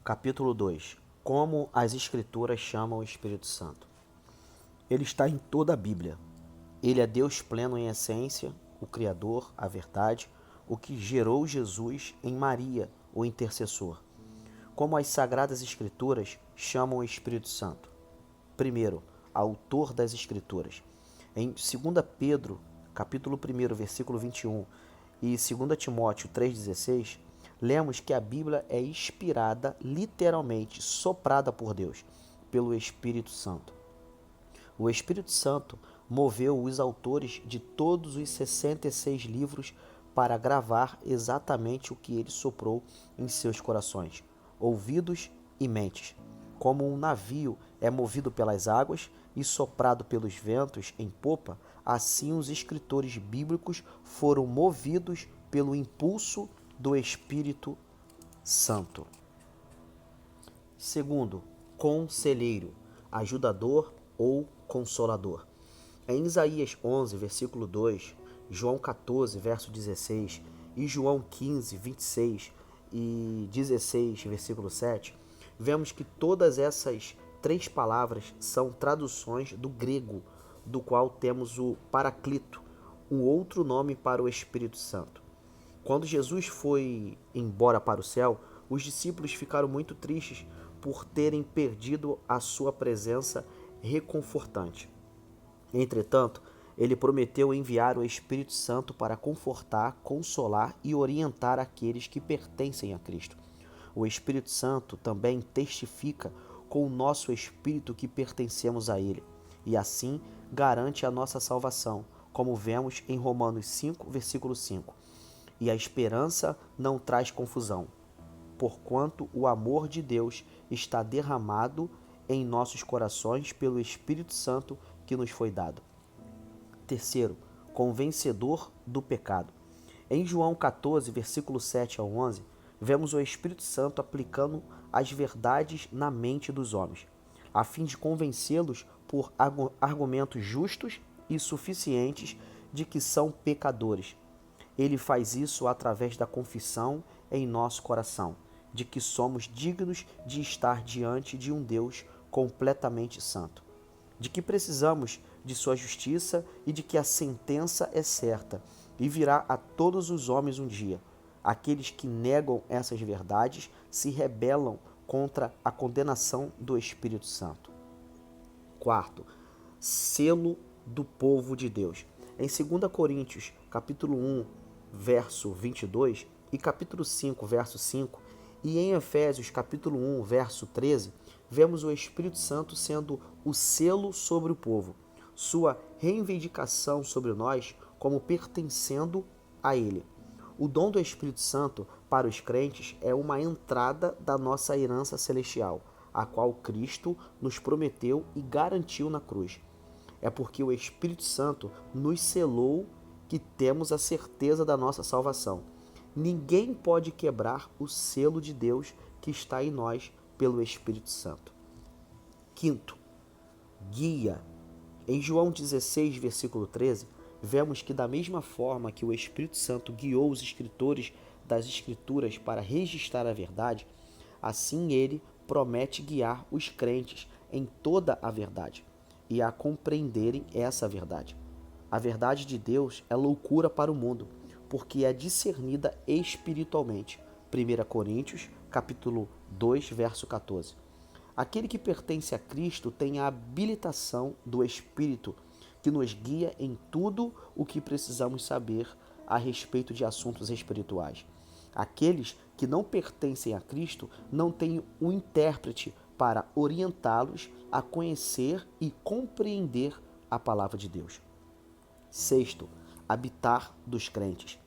Capítulo 2. Como as Escrituras chamam o Espírito Santo. Ele está em toda a Bíblia. Ele é Deus pleno em essência, o Criador, a verdade, o que gerou Jesus em Maria, o intercessor. Como as Sagradas Escrituras chamam o Espírito Santo. Primeiro, autor das Escrituras. Em 2 Pedro, capítulo 1, versículo 21 e 2 Timóteo 3,16, lemos que a Bíblia é inspirada, literalmente, soprada por Deus, pelo Espírito Santo. O Espírito Santo moveu os autores de todos os 66 livros para gravar exatamente o que ele soprou em seus corações, ouvidos e mentes. Como um navio é movido pelas águas e soprado pelos ventos em popa, assim os escritores bíblicos foram movidos pelo impulso do Espírito Santo. Segundo, conselheiro, ajudador ou consolador. Em Isaías 11, versículo 2, João 14, verso 16 e João 15, 26 e 16, versículo 7, vemos que todas essas três palavras são traduções do grego, do qual temos o Paraclito, um outro nome para o Espírito Santo. Quando Jesus foi embora para o céu, os discípulos ficaram muito tristes por terem perdido a sua presença reconfortante. Entretanto, ele prometeu enviar o Espírito Santo para confortar, consolar e orientar aqueles que pertencem a Cristo. O Espírito Santo também testifica com o nosso espírito que pertencemos a Ele, e assim garante a nossa salvação, como vemos em Romanos 5, versículo 5. E a esperança não traz confusão, porquanto o amor de Deus está derramado em nossos corações pelo Espírito Santo que nos foi dado. Terceiro, convencedor do pecado. Em João 14, versículo 7 ao 11, vemos o Espírito Santo aplicando as verdades na mente dos homens, a fim de convencê-los por argumentos justos e suficientes de que são pecadores. Ele faz isso através da confissão em nosso coração, de que somos dignos de estar diante de um Deus completamente santo, de que precisamos de sua justiça e de que a sentença é certa e virá a todos os homens um dia. Aqueles que negam essas verdades se rebelam contra a condenação do Espírito Santo. Quarto, selo do povo de Deus. Em 2 Coríntios, capítulo 1, verso 22 e capítulo 5, verso 5, e em Efésios, capítulo 1, verso 13, vemos o Espírito Santo sendo o selo sobre o povo, sua reivindicação sobre nós como pertencendo a ele. O dom do Espírito Santo para os crentes é uma entrada da nossa herança celestial, a qual Cristo nos prometeu e garantiu na cruz. É porque o Espírito Santo nos selou que temos a certeza da nossa salvação. Ninguém pode quebrar o selo de Deus que está em nós pelo Espírito Santo. Quinto, guia. Em João 16, versículo 13, vemos que da mesma forma que o Espírito Santo guiou os escritores das Escrituras para registrar a verdade, assim ele promete guiar os crentes em toda a verdade e a compreenderem essa verdade. A verdade de Deus é loucura para o mundo, porque é discernida espiritualmente. 1 Coríntios, capítulo 2, verso 14. Aquele que pertence a Cristo tem a habilitação do Espírito, que nos guia em tudo o que precisamos saber a respeito de assuntos espirituais. Aqueles que não pertencem a Cristo não têm um intérprete para orientá-los a conhecer e compreender a palavra de Deus. Sexto, habitar dos crentes.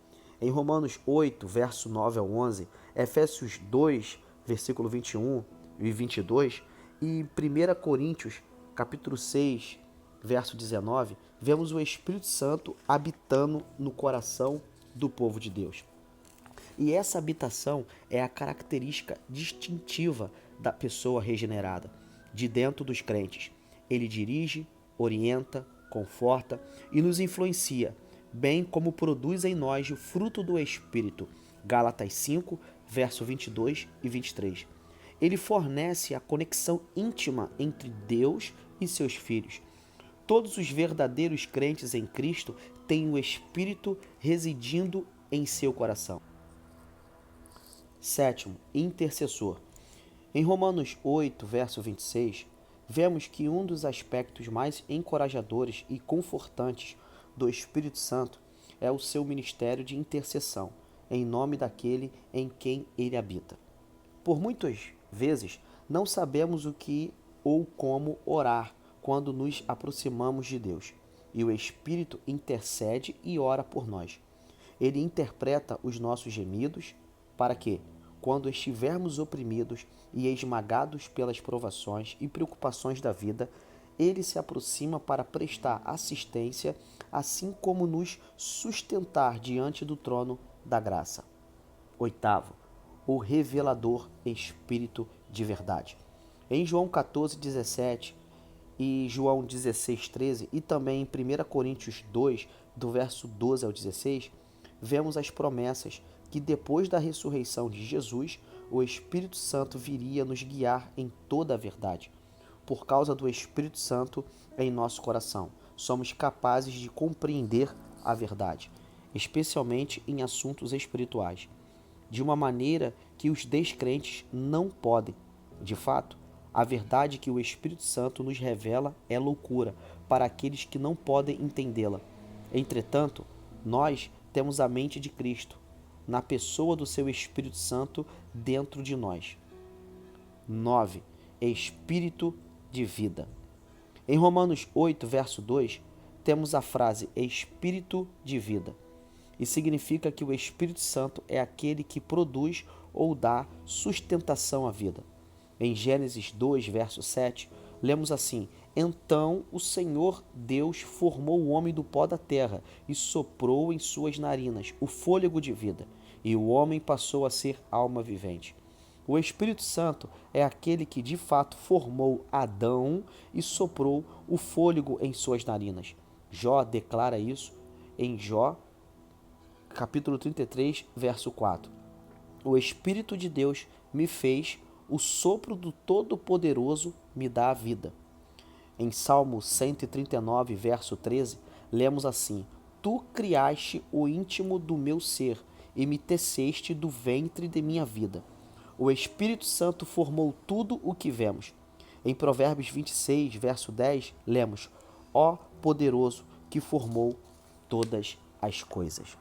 Em Romanos 8, verso 9 ao 11, Efésios 2, versículo 21 e 22 e 1 Coríntios, capítulo 6, verso 19, vemos o Espírito Santo habitando no coração do povo de Deus. E essa habitação é a característica distintiva da pessoa regenerada, de dentro dos crentes. Ele dirige, orienta, conforta e nos influencia, bem como produz em nós o fruto do Espírito. Gálatas 5, verso 22 e 23. Ele fornece a conexão íntima entre Deus e seus filhos. Todos os verdadeiros crentes em Cristo têm o Espírito residindo em seu coração. Sétimo, intercessor. Em Romanos 8, verso 26, vemos que um dos aspectos mais encorajadores e confortantes do Espírito Santo é o seu ministério de intercessão, em nome daquele em quem ele habita. Por muitas vezes, não sabemos o que ou como orar quando nos aproximamos de Deus, e o Espírito intercede e ora por nós. Ele interpreta os nossos gemidos para que, quando estivermos oprimidos e esmagados pelas provações e preocupações da vida, ele se aproxima para prestar assistência, assim como nos sustentar diante do trono da graça. Oitavo, o revelador Espírito de verdade. Em João 14, 17 e João 16, 13 e também em 1 Coríntios 2, do verso 12 ao 16, vemos as promessas que depois da ressurreição de Jesus, o Espírito Santo viria nos guiar em toda a verdade. Por causa do Espírito Santo em nosso coração, somos capazes de compreender a verdade, especialmente em assuntos espirituais, de uma maneira que os descrentes não podem. De fato, a verdade que o Espírito Santo nos revela é loucura para aqueles que não podem entendê-la. Entretanto, nós temos a mente de Cristo, na pessoa do seu Espírito Santo dentro de nós. 9. Espírito de vida. Em Romanos 8, verso 2, temos a frase Espírito de vida. E significa que o Espírito Santo é aquele que produz ou dá sustentação à vida. Em Gênesis 2, verso 7, lemos assim: Então o Senhor Deus formou o homem do pó da terra e soprou em suas narinas o fôlego de vida, e o homem passou a ser alma vivente. O Espírito Santo é aquele que de fato formou Adão e soprou o fôlego em suas narinas. Jó declara isso em Jó, capítulo 33, verso 4. O Espírito de Deus me fez, o sopro do Todo-Poderoso me dá a vida. Em Salmo 139, verso 13, lemos assim: Tu criaste o íntimo do meu ser e me teceste do ventre de minha vida. O Espírito Santo formou tudo o que vemos. Em Provérbios 26, verso 10, lemos: Ó poderoso que formou todas as coisas.